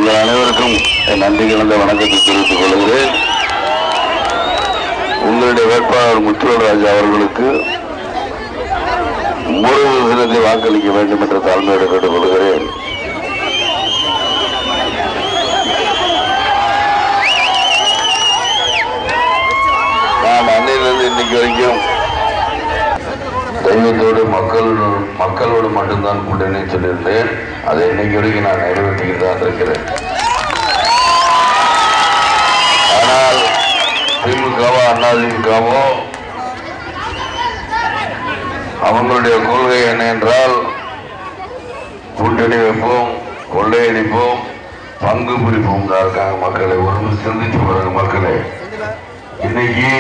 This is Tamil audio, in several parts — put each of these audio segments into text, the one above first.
உங்கள் அனைவருக்கும் நன்றி கலந்த வணக்கத்தை தெரிவித்துக் கொள்கிறேன். உங்களுடைய வேட்பாளர் முத்துவேல்ராஜ் அவர்களுக்கு முருகு தினத்தை வாக்களிக்க வேண்டும் என்ற தாழ்மையோடு கேட்டுக்கொள்கிறேன். நான் அன்னையிலிருந்து இன்னைக்கு வரைக்கும் தெய்வத்தோடு மக்களோடு மட்டும்தான் கூட்டணி சொல்லியிருந்தேன். அதை இன்னைக்கு வரைக்கும் நான் நிறைவேற்றிக்கிட்டு தான் இருக்கிறேன். ஆனால் திமுகவோ அதிமுகவோ அவங்களுடைய கொள்கை என்ன என்றால் கூட்டணி வைப்போம், கொள்ளையடிப்போம், பங்கு பிடிப்போம் தான் இருக்காங்க. மக்களை ஒரு சிந்திச்சு போறாங்க. மக்களை இன்னைக்கு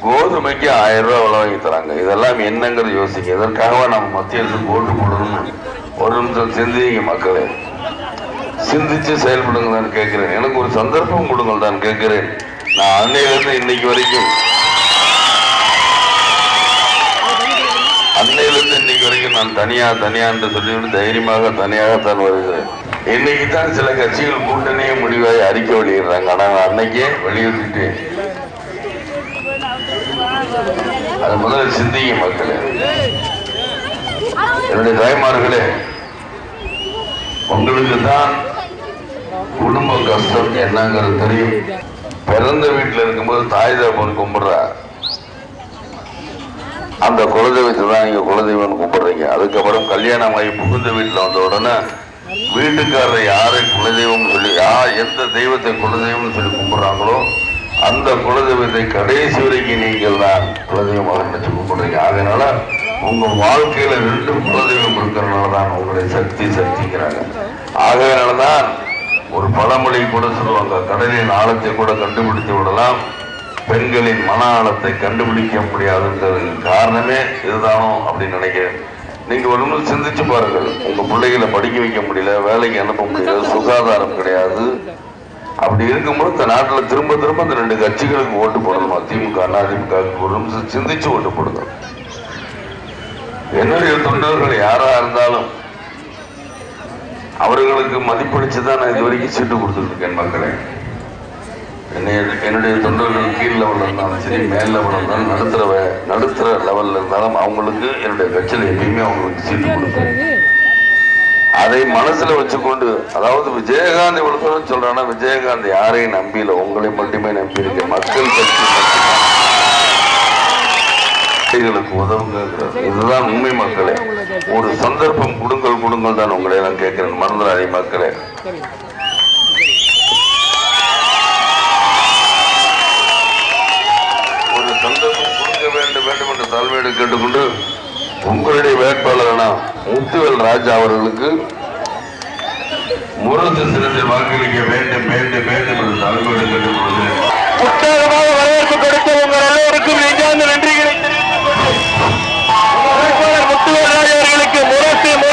கோதுமைக்கு 1000 ரூபாய் விலை வாங்கி தராங்க. இதெல்லாம் என்னங்கிறது யோசிக்க. இதற்காக நம்ம மத்திய அரசு போட்டு போடணும். ஒரு நிமிஷம் சிந்திங்க மக்களை, சிந்திச்சு செயல்படுங்க தான் கேட்கிறேன். எனக்கு ஒரு சந்தர்ப்பம் கொடுங்கள் தான் கேட்கிறேன். நான் அன்னையிலிருந்து இன்னைக்கு வரைக்கும் நான் தனியா என்று சொல்லிவிட்டு தைரியமாக தனியாகத்தான் வருகிறேன். இன்னைக்கு தான் சில கட்சிகள் கூட்டணியே முடிவாக அறிக்கை வெளியிடுறாங்க. ஆனால் அன்னைக்கே வெளியிட்டு அது முதல்ல சிந்திங்க மக்களே. என்னுடைய தாய்மார்களே, உங்களுக்கு தான் குடும்ப கஷ்டம் என்னங்கிறது தெரியும். பிறந்த வீட்டில் இருக்கும்போது தாய் தகப்பன் கும்பிடுறா, அந்த குலதெய்வத்தை தான் நீங்க குலதெய்வம் கும்பிடுறீங்க. அதுக்கப்புறம் கல்யாணம் ஆகி புகுந்த வீட்டில் வந்த உடனே வீட்டுக்காரரை யாரை குலதெய்வம் சொல்லி எந்த தெய்வத்தை குலதெய்வம் சொல்லி கும்பிடுறாங்களோ அந்த குலதெய்வத்தை கடைசி வரைக்கும் நீங்கள் தான் குலதெய்வமாக நினைச்சு கும்பிடுறீங்க. அதனால உங்க வாழ்க்கையில 2 குலதெய்வம் இருக்கிறதுனால தான் உங்களுடைய சக்திங்கிறாங்க. ஆகையினாலதான் ஒரு பழமொழி கூட சொல்லுவாங்க, கடலின் ஆழத்தை கூட கண்டுபிடித்து விடலாம், பெண்களின் மன ஆழத்தை கண்டுபிடிக்க முடியாதுங்கிறதுக்கு காரணமே இதுதானோ அப்படின்னு நினைக்கிறேன். நீங்க ஒரு நாள் சிந்திச்சு பாருங்கள். உங்க பிள்ளைகளை படிக்க வைக்க முடியல, வேலைக்கு அனுப்ப முடியல, சுகாதாரம் கிடையாது. அப்படி இருக்கும்போது இந்த நாட்டில் திரும்ப இந்த 2 கட்சிகளுக்கு ஓட்டு போடணுமா? திமுக அதிமுக ஒரு நிமிஷம் சிந்திச்சு ஓட்டு போடுங்க. என்னுடைய தொண்டர்கள் யாரா இருந்தாலும் அவர்களுக்கு மதிப்பளிச்சுதான் நான் இது வரைக்கும் சீட்டு கொடுத்துட்டு இருக்கேன். மக்களே, என்னுடைய தொண்டர்கள் கீழ் லெவலில் இருந்தாலும் சரி, மேல் லெவலில் இருந்தாலும் நடுத்தர லெவலில் இருந்தாலும் அவங்களுக்கு என்னுடைய கட்சியில் எப்பயுமே அவங்களுக்கு சீட்டு கொடுப்பேன். அதை மனசுல வச்சுக்கொண்டு, அதாவது விஜயகாந்த் இவ்வளவு சொல்றானா, விஜயகாந்த் யாரையும் நம்பியில, உங்களை மட்டுமே நம்பி இருக்க. மக்கள் கட்சிகளுக்கு உதவுங்க. இதுதான் உண்மை மக்களே. ஒரு சந்தர்ப்பம் கொடுங்கள் தான் உங்களை எல்லாம் கேட்கிறேன். மறந்துடாதே மக்களே. ஒரு சந்தர்ப்பம் கொடுக்க வேண்டும் என்று தாழ்மையோடு கேட்டுக்கொண்டு உங்களுடைய வேட்பாளரான முத்துவேல்ராஜ் அவர்களுக்கு முரசு சின்னத்தில் வாக்களிக்க வேண்டும் என்று தாழ்மையோடு கேட்டுக்கொள்கிறேன்.